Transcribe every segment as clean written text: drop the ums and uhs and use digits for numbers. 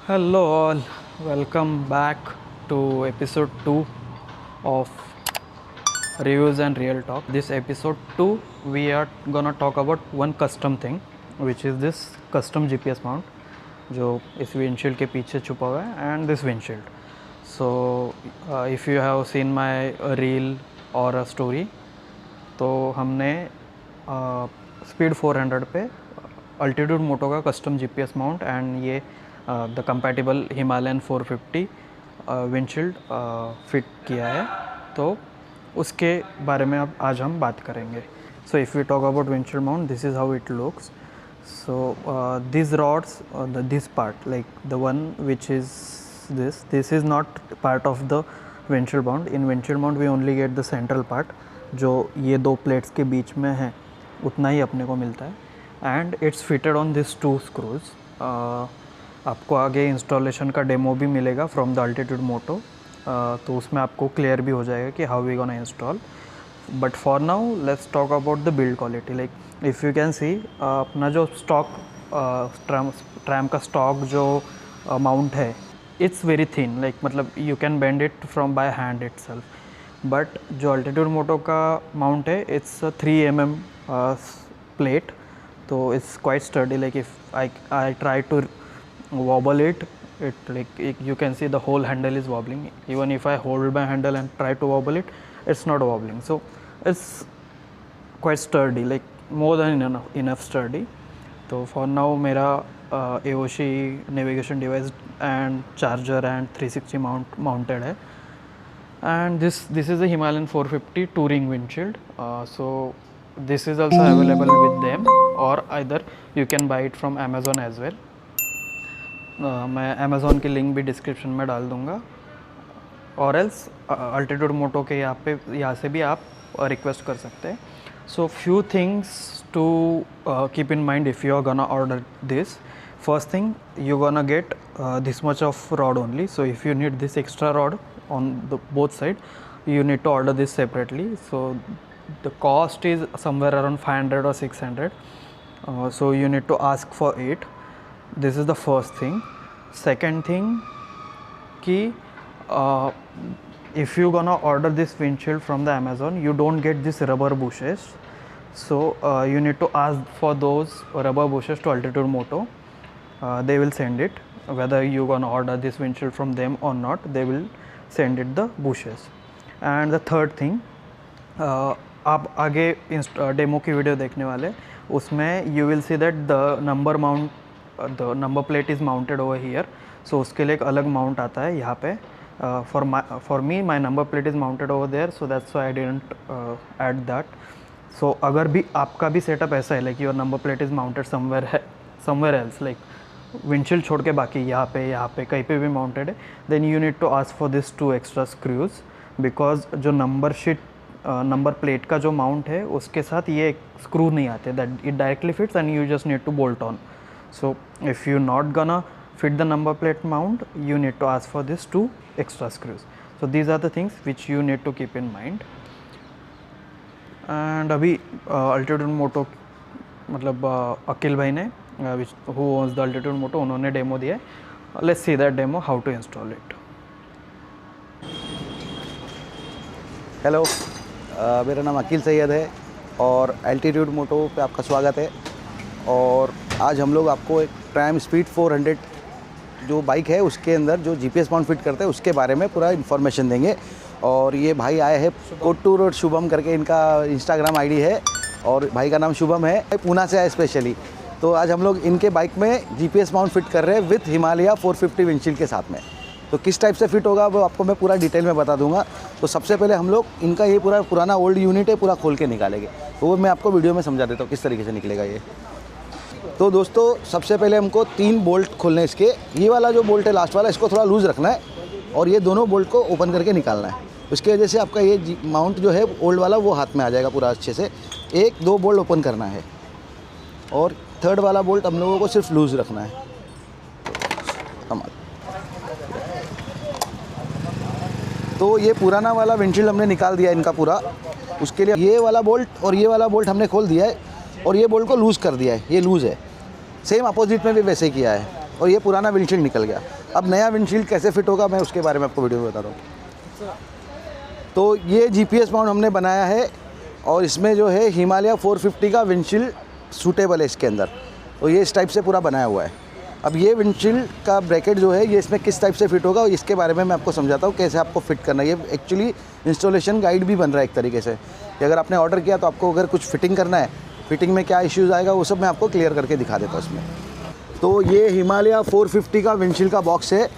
Hello, all. Welcome back to episode 2 of Reviews and Real Talk. This episode 2, we are gonna talk about one custom thing, which is this custom GPS mount, जो इस windshield के पीछे छुपा हुआ है, and this windshield. So, if you have seen my reel or a story, तो हमने speed 400 पे अल्टीट्यूड मोटो का कस्टम GPS माउंट एंड ये the compatible Himalayan 450 windshield fit किया है, तो उसके बारे में अब आज हम बात करेंगे. सो if you talk about windshield mount, this is how it looks. So this rods, this part like the one which is this is not part of the windshield mount. In windshield mount we only get the central part, जो ये दो plates के बीच में है, उतना ही अपने को मिलता है. And it's fitted on this 2 screws. आपको आगे इंस्टॉलेशन का डेमो भी मिलेगा फ्रॉम द अल्टीट्यूड मोटो, तो उसमें आपको क्लियर भी हो जाएगा कि how we gonna install. But for now let's talk about the build quality. Like if you can see, अपना जो स्टॉक ट्रैम का स्टॉक जो माउंट है, इट्स वेरी थिन. लाइक मतलब you can bend it from by hand itself. But जो altitude moto का mount है, इट्स 3 mm प्लेट, तो it's quite sturdy. Like if I try to wobble it, you can see the whole handle is wobbling. Even if I hold my handle and try to wobble it, it's not wobbling. So it's quite sturdy, like more than enough sturdy. So for now मेरा AOSHI navigation device and charger and 360 mounted है. And this is a Himalayan 450 touring windshield. So this is also available with them, or either you can buy it from Amazon as well. मैं Amazon की link भी description में डाल दूँगा, और else altitude मोटो के यहाँ से भी आप रिक्वेस्ट कर सकते हैं. So few things to keep in mind if you are gonna order this. First thing, you gonna get this much of rod only. So if you need this extra rod on the both side, you need to order this separately. So the cost is somewhere around 500 or 600. So you need to ask for it. This is the first thing. Second thing, कि if you gonna order this windshield from the Amazon, you don't get this rubber bushes. So you need to ask for those rubber bushes to Altitude Moto. They will send it. Whether you gonna order this windshield from them or not, they will send it the bushes. And the third thing, आप आगे demo की video देखने वाले, उसमें you will see that the number plate is mounted over here. So उसके लिए एक अलग माउंट आता है यहाँ पे. For me my number plate is mounted over there, so that's why I didn't add that. So अगर भी आपका भी सेटअप ऐसा है, like your number plate is mounted somewhere else, like windshield छोड़ के बाकी यहाँ पे कहीं पे भी mounted है, then you need to ask for this 2 extra screws, because जो नंबर प्लेट का जो माउंट है उसके साथ ये स्क्रू नहीं आते, that it directly fits and you just need to bolt on. So if you're not gonna fit the number plate mount, you need to ask for this 2 extra screws. So these are the things which you need to keep in mind. And अभी Altitude Moto, मतलब अकिल भाई ने, who owns the Altitude Moto, उन्होंने demo दिया है. Let's see that demo, how to install it. Hello, मेरा नाम अकील सैयद है और एल्टीट्यूड मोटो पे आपका स्वागत है. और आज हम लोग आपको एक ट्रैम स्पीड 400 जो बाइक है उसके अंदर जो जीपीएस माउंट फिट करते हैं उसके बारे में पूरा इन्फॉर्मेशन देंगे. और ये भाई आए हैं, कोट्टूर और शुभम करके इनका इंस्टाग्राम आईडी है, और भाई का नाम शुभम है, पूना से आए स्पेशली. तो आज हम लोग इनके बाइक में जीपीएस माउंट फिट कर रहे हैं विथ हिमालय 450 विंडशील्ड के साथ में. तो किस टाइप से फिट होगा वो आपको मैं पूरा डिटेल में बता दूंगा. तो सबसे पहले हम लोग इनका ये पूरा पुराना ओल्ड यूनिट है, पूरा खोल के निकालेंगे. तो वो मैं आपको वीडियो में समझा देता हूँ किस तरीके से निकलेगा ये. तो दोस्तों सबसे पहले हमको 3 बोल्ट खोलने हैं इसके. ये वाला जो बोल्ट है लास्ट वाला, इसको थोड़ा लूज़ रखना है, और ये दोनों बोल्ट को ओपन करके निकालना है. उसकी वजह से आपका ये माउंट जो है ओल्ड वाला वो हाथ में आ जाएगा पूरा अच्छे से. 1-2 बोल्ट ओपन करना है, और थर्ड वाला बोल्ट हम लोगों को सिर्फ लूज़ रखना है. तो ये पुराना वाला विंडशील्ड हमने निकाल दिया इनका पूरा. उसके लिए ये वाला बोल्ट और ये वाला बोल्ट हमने खोल दिया है, और ये बोल्ट को लूज़ कर दिया है. ये लूज़ है, सेम अपोजिट में भी वैसे किया है. और ये पुराना विंडशील्ड निकल गया। अब नया विंडशील्ड कैसे फिट होगा मैं उसके बारे में आपको वीडियो में बताता हूँ। तो ये GPS माउंट हमने बनाया है और इसमें जो है हिमालय 450 का विंडशील्ड सूटेबल है इसके अंदर। तो ये इस टाइप से पूरा बनाया हुआ है। अब ये विंडशील्ड का ब्रैकेट जो है ये इसमें किस टाइप से फिट होगा इसके बारे में मैं आपको समझाता हूँ कैसे आपको फिट करना है। ये एक्चुअली इंस्टॉलेशन गाइड भी बन रहा है एक तरीके से कि अगर आपने ऑर्डर किया तो आपको अगर कुछ फिटिंग करना है, फिटिंग में क्या इश्यूज़ आएगा वो सब मैं आपको क्लियर करके दिखा देता हूँ इसमें। तो ये हिमालय 450 का विंडशील्ड का बॉक्स है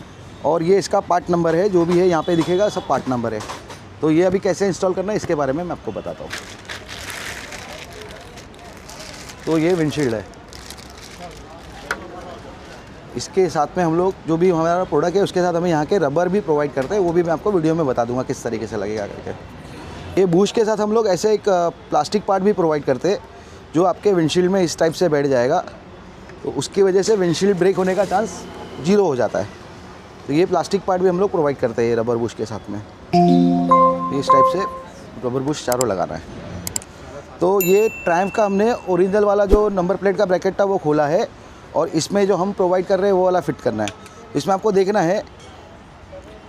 और ये इसका पार्ट नंबर है, जो भी है यहाँ पे दिखेगा सब पार्ट नंबर है। तो ये अभी कैसे इंस्टॉल करना है इसके बारे में मैं आपको बताता हूँ। तो ये विंडशील्ड है, इसके साथ में हम लोग जो भी हमारा प्रोडक्ट है उसके साथ हमें यहाँ के रबर भी प्रोवाइड करते हैं, वो भी मैं आपको वीडियो में बता दूंगा किस तरीके से लगेगा करके। ये बूश के साथ हम लोग ऐसे एक प्लास्टिक पार्ट भी प्रोवाइड करते हैं जो आपके विंडशील्ड में इस टाइप से बैठ जाएगा, तो उसकी वजह से विंडशील्ड ब्रेक होने का चांस 0 हो जाता है। तो ये प्लास्टिक पार्ट भी हम लोग प्रोवाइड करते हैं ये रबर बुश के साथ में। इस टाइप से रबर बुश चारों लगाना है। तो ये ट्रायम्फ का हमने ओरिजिनल वाला जो नंबर प्लेट का ब्रैकेट था वो खोला है और इसमें जो हम प्रोवाइड कर रहे हैं वो वाला फिट करना है। इसमें आपको देखना है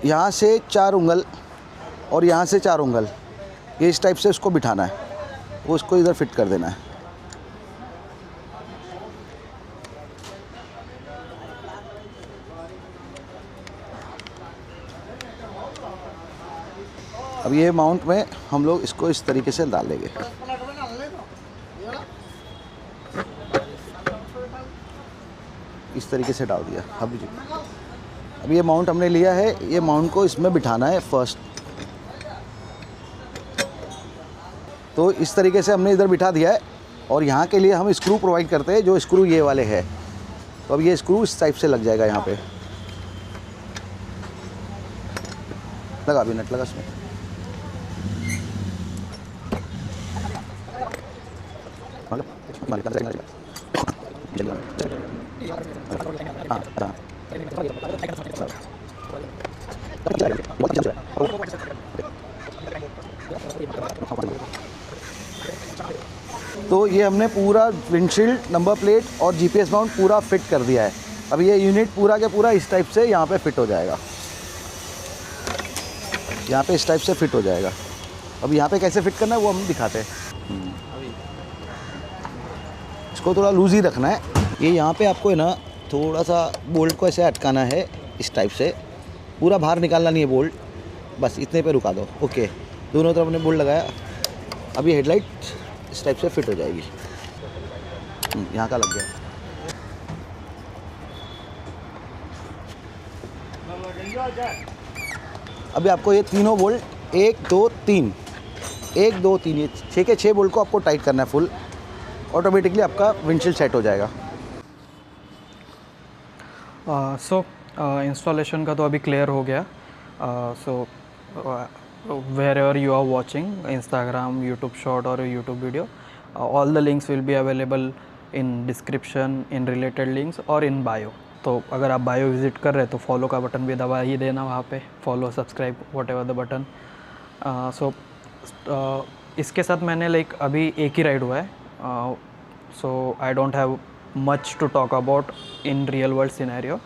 यहाँ से 4 उंगल और यहाँ से 4 उंगल, ये इस टाइप से उसको बिठाना है, वो उसको इधर फिट कर देना है। अब ये माउंट में हम लोग इसको इस तरीके से डाल लेंगे। इस तरीके से डाल दिया। अब ये माउंट हमने लिया है, ये माउंट को इसमें बिठाना है फर्स्ट। तो इस तरीके से हमने इधर बिठा दिया है और यहाँ के लिए हम स्क्रू प्रोवाइड करते हैं, जो स्क्रू ये वाले हैं। तो अब ये स्क्रू इस टाइप से लग जाएगा यहाँ पे। लगा भी नट लगा इसमें। तो ये हमने पूरा विंडशील्ड, नंबर प्लेट और GPS माउंट पूरा फिट कर दिया है। अब ये यूनिट पूरा के पूरा इस टाइप से यहाँ पे फिट हो जाएगा, यहाँ पे इस टाइप से फिट हो जाएगा। अब यहाँ पे कैसे फिट करना है वो हम दिखाते हैं। इसको थोड़ा लूज ही रखना है। ये यहाँ पे आपको है ना थोड़ा सा बोल्ट को ऐसे अटकाना है इस टाइप से, पूरा बाहर निकालना नहीं है बोल्ट, बस इतने पे रुका दो। ओके, दोनों तरफ हमने बोल्ट लगाया। अब ये हेडलाइट इस टाइप से फिट हो जाएगी। यहाँ का लग गया। अभी आपको ये तीनों बोल्ट 1 2 3 1 2 3 ये 6 के 6 बोल्ट को आपको टाइट करना है फुल। ऑटोमेटिकली आपका विंडशील्ड सेट हो जाएगा। सो इंस्टॉलेशन का तो अभी क्लियर हो गया। So wherever you are watching Instagram, YouTube short और YouTube video, all the links will be available in description, in related links और इन बायो। तो अगर आप बायो विज़िट कर रहे हैं तो फॉलो का बटन भी दबा ही देना वहाँ पे, follow, subscribe, whatever the button. So इसके साथ मैंने लाइक अभी एक ही राइड हुआ है। So I don't have much to talk about in real world scenario.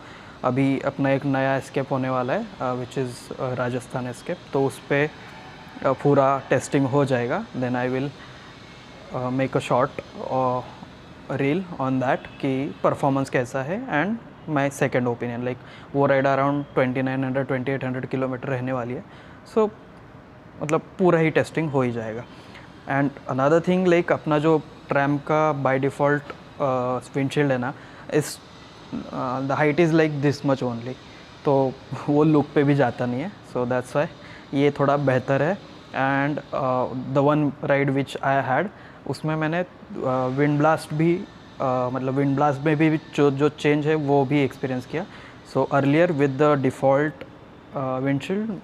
अभी अपना एक नया एस्केप होने वाला है विच इज़ राजस्थान एस्केप, तो उस पर पूरा टेस्टिंग हो जाएगा। Then I will make a short reel on that कि परफॉर्मेंस कैसा है and my second opinion. Like वो राइड अराउंड 2900-2800 किलोमीटर रहने वाली है। सो मतलब पूरा ही टेस्टिंग हो ही जाएगा। एंड अनदर थिंग, लाइक अपना जो ट्रैम का बाय डिफ़ॉल्ट विंडशील्ड है ना, इस the height is like this much only, तो वो लुक पे भी जाता नहीं है। सो दैट्स वाई ये थोड़ा बेहतर है। And the one ride which I had, उसमें मैंने विंड ब्लास्ट भी मतलब विंड ब्लास्ट में भी जो चेंज है वो भी एक्सपीरियंस किया। So earlier with the default windshield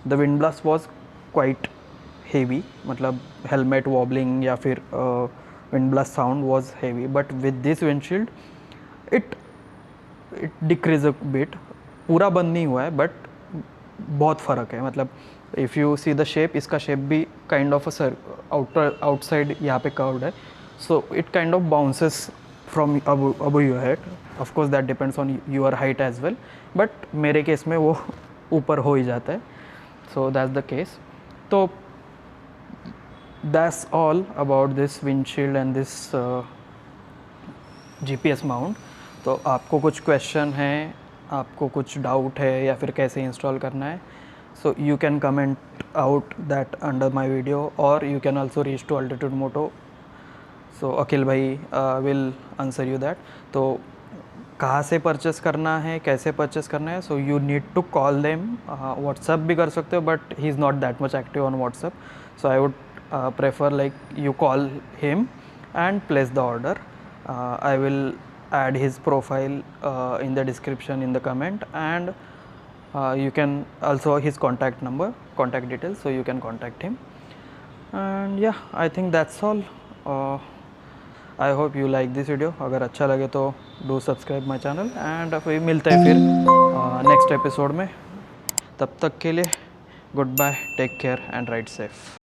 the wind blast was quite heavy, मतलब हेलमेट वॉबलिंग या फिर wind blast sound was heavy, but with this windshield it decrease a bit. पूरा बंद नहीं हुआ है बट बहुत फ़र्क है। मतलब if you see the shape, इसका शेप भी काइंड ऑफ अ आउटसाइड यहाँ पे कर्व्ड है, so it kind of bounces from above your head. Of course that depends on your height as well, but मेरे केस में वो ऊपर हो ही जाता है. So that's the case. तो that's all about this windshield and this GPS mount. तो आपको कुछ क्वेश्चन है, आपको कुछ डाउट है या फिर कैसे इंस्टॉल करना है, so you can comment out that under my video, और you can also reach to altitude motto. So Akhil भाई विल आंसर यू दैट. तो कहाँ से परचेस करना है, कैसे परचेस करना है, so you need to call them. WhatsApp भी कर सकते हो, but he is not that much active on WhatsApp, so I would prefer like you call him and place the order. I will add his profile in the description in the comment, and you can also his contact details, so you can contact him. And yeah, I think that's all. I hope you like this video. अगर अच्छा लगे तो do subscribe my channel, and फिर मिलते हैं फिर next episode में. तब तक के लिए goodbye, take care and ride safe.